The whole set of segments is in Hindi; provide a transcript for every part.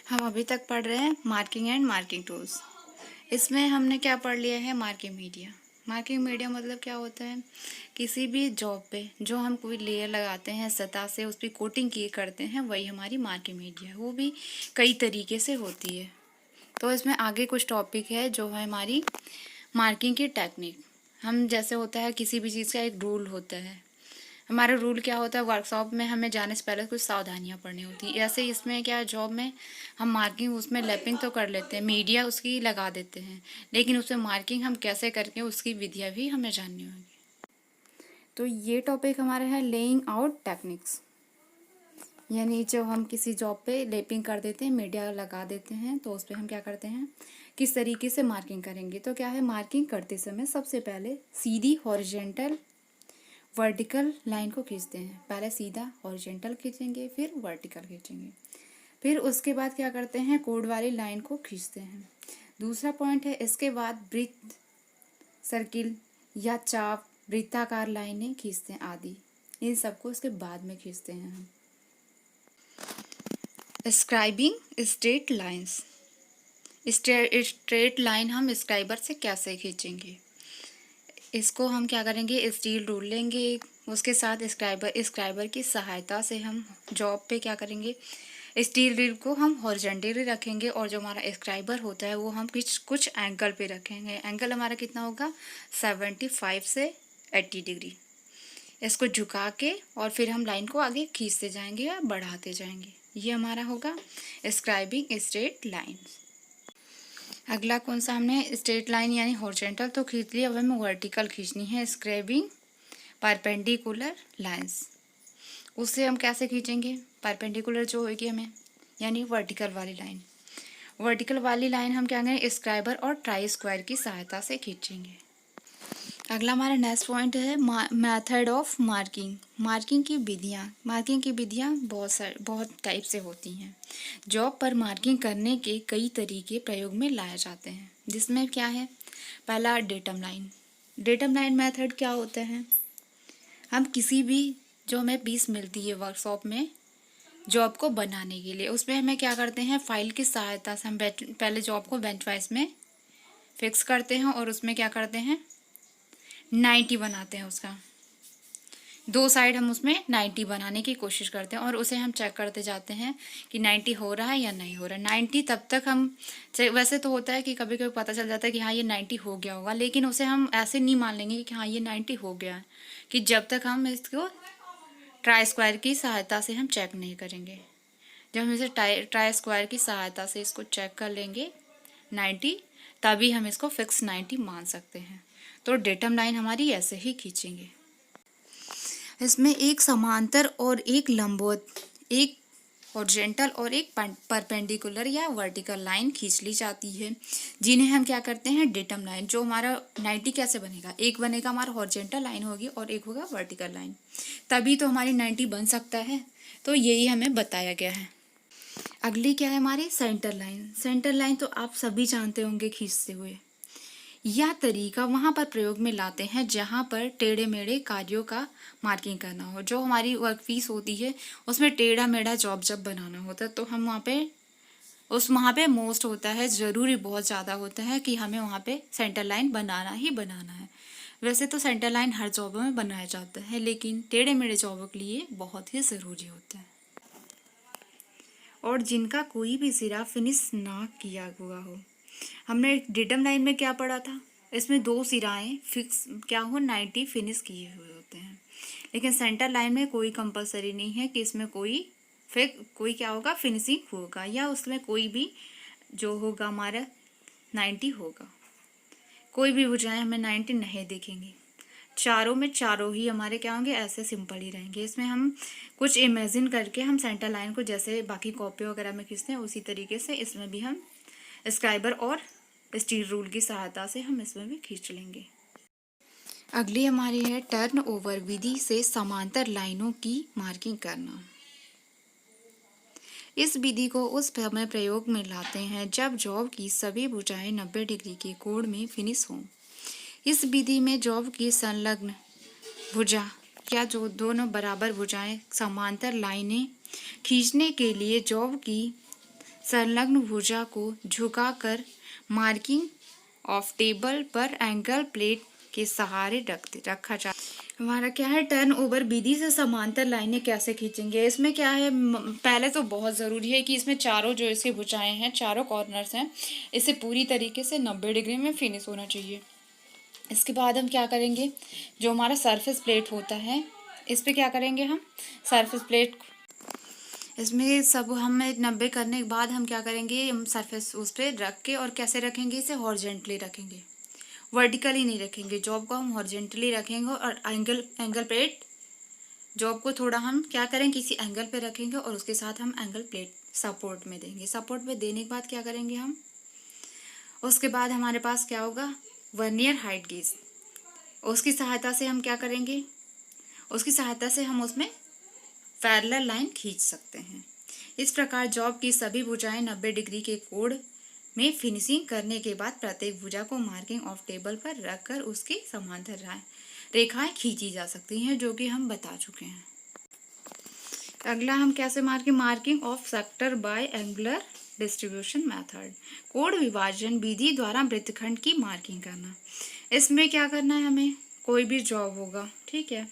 हम अभी तक पढ़ रहे हैं मार्किंग एंड मार्किंग टूल्स। इसमें हमने क्या पढ़ लिया है, मार्किंग मीडिया। मार्किंग मीडिया मतलब क्या होता है, किसी भी जॉब पे जो हम कोई लेयर लगाते हैं सतह से, उस पर कोटिंग की करते हैं, वही हमारी मार्किंग मीडिया है। वो भी कई तरीके से होती है। तो इसमें आगे कुछ टॉपिक है जो है हमारी मार्किंग की टेक्निक। हम जैसे होता है किसी भी चीज़ का एक रूल होता है। हमारा रूल क्या होता है, वर्कशॉप में हमें जाने से पहले कुछ सावधानियां पढ़नी होती है। ऐसे इसमें क्या, जॉब में हम मार्किंग उसमें लैपिंग तो कर लेते हैं, मीडिया उसकी लगा देते हैं, लेकिन उसमें मार्किंग हम कैसे करके उसकी विधियां भी हमें जाननी होगी। तो ये टॉपिक हमारा है लेइंग आउट टेक्निक्स, यानी जो हम किसी जॉब पे लेपिंग कर देते हैं, मीडिया लगा देते हैं, तो उस पर हम क्या करते हैं, किस तरीके से मार्किंग करेंगे। तो क्या है, मार्किंग करते समय सबसे पहले सीधी हॉरिजेंटल वर्टिकल लाइन को खींचते हैं। पहले सीधा हॉरिजेंटल खींचेंगे, फिर वर्टिकल खींचेंगे, फिर उसके बाद क्या करते हैं, कोड वाली लाइन को खींचते हैं। दूसरा पॉइंट है, इसके बाद वृत्त, सर्किल या चाप, वृत्ताकार लाइनें खींचते हैं आदि। इन सबको इसके बाद में खींचते हैं हम। Scribing straight lines. Straight line हम स्क्राइबर से कैसे खींचेंगे, इसको हम क्या करेंगे, स्टील रूल लेंगे, उसके साथ स्क्राइबर की सहायता से हम जॉब पे क्या करेंगे, स्टील रील को हम हॉरिजॉन्टली रखेंगे, और जो हमारा स्क्राइबर होता है वो हम कुछ एंगल पे रखेंगे। एंगल हमारा कितना होगा, 75 से 80 डिग्री। इसको झुका के और फिर हम लाइन को आगे खींचते जाएंगे या बढ़ाते जाएंगे। ये हमारा होगा स्क्राइबिंग स्ट्रेट लाइन। अगला कौन सा, हमने स्ट्रेट लाइन यानी हॉरिजॉन्टल तो खींच लिया, अब हमें वर्टिकल खींचनी है, स्क्राइबिंग परपेंडिकुलर लाइंस। उससे हम कैसे खींचेंगे, परपेंडिकुलर जो होगी हमें, यानी वर्टिकल वाली लाइन। वर्टिकल वाली लाइन हम क्या करेंगे, स्क्राइबर और ट्राई स्क्वायर की सहायता से खींचेंगे। अगला हमारा नेक्स्ट पॉइंट है मेथड ऑफ मार्किंग। मार्किंग की विधियाँ बहुत टाइप से होती हैं। जॉब पर मार्किंग करने के कई तरीके प्रयोग में लाए जाते हैं, जिसमें क्या है, पहला datum line. Datum line method क्या होता है, हम किसी भी जो हमें पीस मिलती है वर्कशॉप में जॉब को बनाने के लिए, उसमें हमें क्या करते हैं, फाइल की सहायता से हम पहले जॉब को बेंच वाइज में फिक्स करते हैं, और उसमें क्या करते हैं, 90 बनाते हैं। उसका दो साइड हम उसमें 90 बनाने की कोशिश करते हैं, और उसे हम चेक करते जाते हैं कि 90 हो रहा है या नहीं हो रहा है। 90 तब तक हम, वैसे तो होता है कि कभी कभी पता चल जाता है कि हाँ ये 90 हो गया होगा, लेकिन उसे हम ऐसे नहीं मान लेंगे कि हाँ ये 90 हो गया है, कि जब तक हम इसको ट्राई स्क्वायर की सहायता से हम चेक नहीं करेंगे। जब हम इसे ट्राई स्क्वायर की सहायता से इसको चेक कर लेंगे 90, तभी हम इसको फिक्स 90 मान सकते हैं। तो डेटम लाइन हमारी ऐसे ही खींचेंगे। इसमें एक समांतर और एक लंबवत, एक हॉरिजॉन्टल और एक परपेंडिकुलर या वर्टिकल लाइन खींच ली जाती है, जिन्हें हम क्या करते हैं, डेटम लाइन। जो हमारा 90 कैसे बनेगा, एक बनेगा हमारा हॉरिजॉन्टल लाइन होगी और एक होगा वर्टिकल लाइन, तभी तो हमारी 90 बन सकता है। तो यही हमें बताया गया है। अगली क्या है हमारी, सेंटर लाइन। सेंटर लाइन तो आप सभी जानते होंगे खींचते हुए। यह तरीका वहाँ पर प्रयोग में लाते हैं जहाँ पर टेढ़े मेढ़े कार्यों का मार्किंग करना हो। जो हमारी वर्क पीस होती है उसमें टेढ़ा मेढ़ा जॉब जब बनाना होता है, तो हम वहाँ पे मोस्ट होता है, ज़रूरी बहुत ज़्यादा होता है कि हमें वहाँ पे सेंटर लाइन बनाना ही बनाना है। वैसे तो सेंटर लाइन हर जॉबों में बनाया जाता है, लेकिन टेढ़े मेढ़े जॉबों के लिए बहुत ही ज़रूरी होता है। और जिनका कोई भी सिरा फिनिश ना किया हुआ हो। हमने डेटम लाइन में क्या पढ़ा था, इसमें दो सिराएं फिक्स क्या हो, 90 फिनिश किए हुए होते हैं, लेकिन सेंटर लाइन में कोई कंपलसरी नहीं है कि इसमें कोई क्या होगा, फिनिशिंग होगा, या उसमें कोई भी जो होगा हमारा 90 होगा। कोई भी भुजाएं हमें 90 नहीं दिखेंगी। चारों में चारों ही हमारे क्या होंगे, ऐसे सिंपल ही रहेंगे। इसमें हम कुछ इमेजिन करके हम सेंटर लाइन को जैसे बाकी कॉपी वगैरह में खींचते हैं, उसी तरीके से इसमें भी हम स्क्राइबर और स्टील रूल की सहायता से हम इसमें भी खींच लेंगे। अगली हमारी है टर्न ओवर विधि से समांतर लाइनों की मार्किंग करना। इस विधि को उस समय प्रयोग में लाते हैं जब जॉब की सभी भुजाएं 90 डिग्री के कोण में फिनिश हों। इस विधि में जॉब की संलग्न भुजा या जो दोनों बराबर भुजाएं समांतर लाइनें खींचने के लिए जॉब की संलग्न भुजा को झुकाकर मार्किंग ऑफ टेबल पर एंगल प्लेट के सहारे रखा जा। हमारा क्या है, टर्न ओवर विधि से समांतर लाइनें कैसे खींचेंगे। इसमें क्या है, पहले तो बहुत ज़रूरी है कि इसमें चारों जो इसकी भुजाएं हैं, चारों कॉर्नर्स हैं, इसे पूरी तरीके से 90 डिग्री में फिनिश होना चाहिए। इसके बाद हम क्या करेंगे, जो हमारा सरफेस प्लेट होता है इस पर क्या करेंगे, हम सरफेस प्लेट इसमें सब हमें 90 करने के बाद हम क्या करेंगे, हम सरफेस उस पर रख के, और कैसे रखेंगे, इसे हॉरिजेंटली रखेंगे, वर्टिकली नहीं रखेंगे। जॉब को हम हॉरिजेंटली रखेंगे और एंगल प्लेट जॉब को थोड़ा हम क्या करें, किसी एंगल पे रखेंगे और उसके साथ हम एंगल प्लेट सपोर्ट में देंगे। सपोर्ट में देने के बाद क्या करेंगे हम, उसके बाद हमारे पास क्या होगा, वर्नियर हाइट गेज। उसकी सहायता से हम क्या करेंगे, उसकी सहायता से हम उसमें पैरेलल लाइन खींच सकते हैं। इस प्रकार जॉब की सभी भुजाएं 90 डिग्री के कोण में फिनिशिंग करने के बाद प्रत्येक भुजा को मार्किंग ऑफ टेबल पर रखकर उसकी समांतर रेखाएं खींची जा सकती हैं, जो कि हम बता चुके हैं। अगला हम कैसे marking of sector bye angular distribution method, कोण विभाजन विधि द्वारा वृत्तखंड की मार्किंग करना। इसमें क्या करना है, हमें कोई भी जॉब होगा, ठीक है,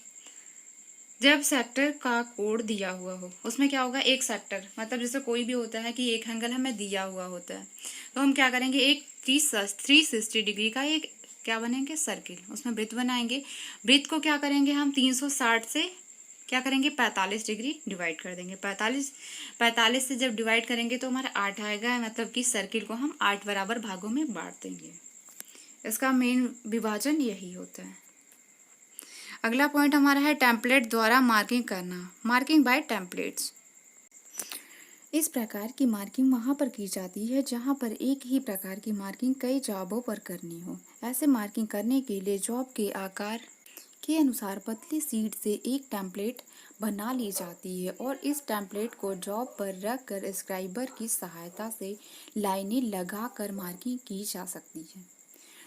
जब सेक्टर का कोड दिया हुआ हो, उसमें क्या होगा, एक सेक्टर मतलब जैसे कोई भी होता है कि एक एंगल हमें दिया हुआ होता है, तो हम क्या करेंगे, एक 360 डिग्री का एक क्या बनेंगे, सर्किल, उसमें वृत्त बनाएंगे। वृत्त को क्या करेंगे, हम 360 से क्या करेंगे, 45 डिग्री डिवाइड कर देंगे। 45 से जब डिवाइड करेंगे तो हमारा 8 आएगा, मतलब कि सर्किल को हम 8 बराबर भागों में बांट देंगे। इसका मेन विभाजन यही होता है। अगला पॉइंट हमारा है टेम्पलेट द्वारा मार्किंग करना, मार्किंग बाय टेम्पलेट्स। इस प्रकार की मार्किंग वहाँ पर की जाती है जहाँ पर एक ही प्रकार की मार्किंग कई जॉबों पर करनी हो। ऐसे मार्किंग करने के लिए जॉब के आकार के अनुसार पतली शीट से एक टेम्पलेट बना ली जाती है और इस टेम्पलेट को जॉब पर रखकर स्क्राइबर की सहायता से लाइनें लगाकर मार्किंग की जा सकती है।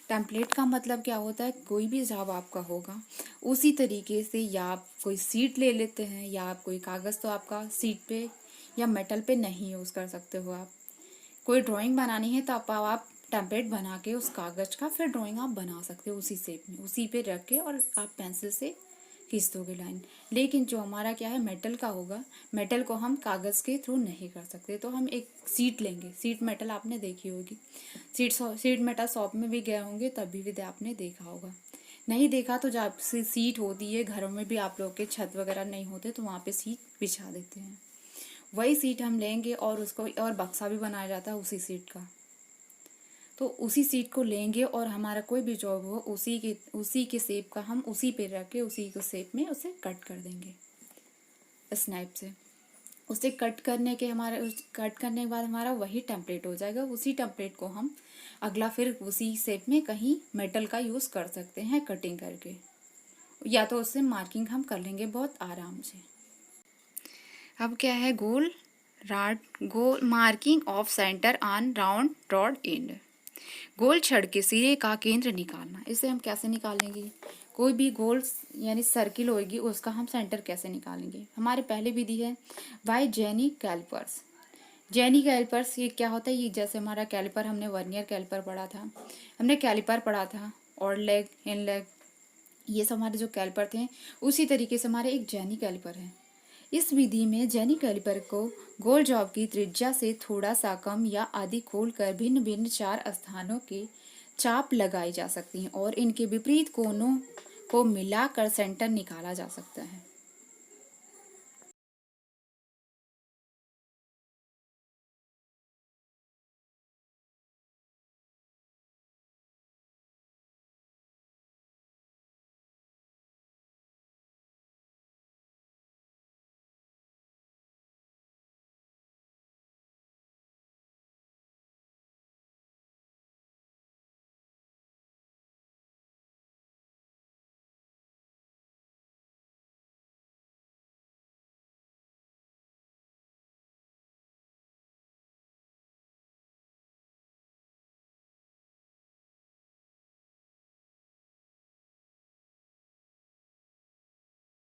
टेम्पलेट का मतलब क्या होता है, कोई भी जॉब आपका होगा उसी तरीके से, या आप कोई सीट ले लेते हैं या आप कोई कागज़, तो आपका सीट पे या मेटल पे नहीं यूज़ कर सकते हो। आप कोई ड्राइंग बनानी है तो आप टेम्पलेट बना के उस कागज़ का फिर ड्राइंग आप बना सकते हो उसी शेप में, उसी पे रख के, और आप पेंसिल से खींच दोगे लाइन। लेकिन जो हमारा क्या है, मेटल का होगा, मेटल को हम कागज़ के थ्रू नहीं कर सकते, तो हम एक सीट लेंगे। सीट मेटल आपने देखी होगी, सीट मेटल शॉप में भी गए होंगे तभी भी आपने देखा होगा। नहीं देखा तो जब सीट होती है घरों में भी, आप लोग के छत वगैरह नहीं होते तो वहाँ पे सीट बिछा देते हैं, वही सीट हम लेंगे और उसको, और बक्सा भी बनाया जाता है उसी सीट का, तो उसी सीट को लेंगे और हमारा कोई भी जॉब हो उसी के शेप का हम उसी पे रख के उसी के शेप में उसे कट कर देंगे स्नैप से। उसे कट करने के बाद हमारा वही टेम्पलेट हो जाएगा। उसी टेम्पलेट को हम अगला फिर उसी शेप में कहीं मेटल का यूज़ कर सकते हैं कटिंग करके, या तो उससे मार्किंग हम कर लेंगे बहुत आराम से। अब क्या है, गोल marking of centre on round rod end, गोल छड़ के सिरे का केंद्र निकालना। इसे हम कैसे निकालेंगे, कोई भी गोल यानी सर्किल होगी उसका हम सेंटर कैसे निकालेंगे। हमारे पहले विधि है by jenny calipers. Jenny calipers ये क्या होता है, ये जैसे हमारा कैलिपर, हमने वर्नियर कैलिपर पढ़ा था, हमने कैलिपर पढ़ा था, और लेग, इन लेग, ये सब हमारे जो कैलिपर थे, उसी तरीके से हमारे एक जेनी कैलिपर है। इस विधि में जेनी कैलिपर को गोल जॉब की त्रिज्या से थोड़ा सा कम या आधी खोलकर भिन्न भिन्न 4 स्थानों के चाप लगाई जा सकती हैं और इनके विपरीत कोनों को मिलाकर सेंटर निकाला जा सकता है।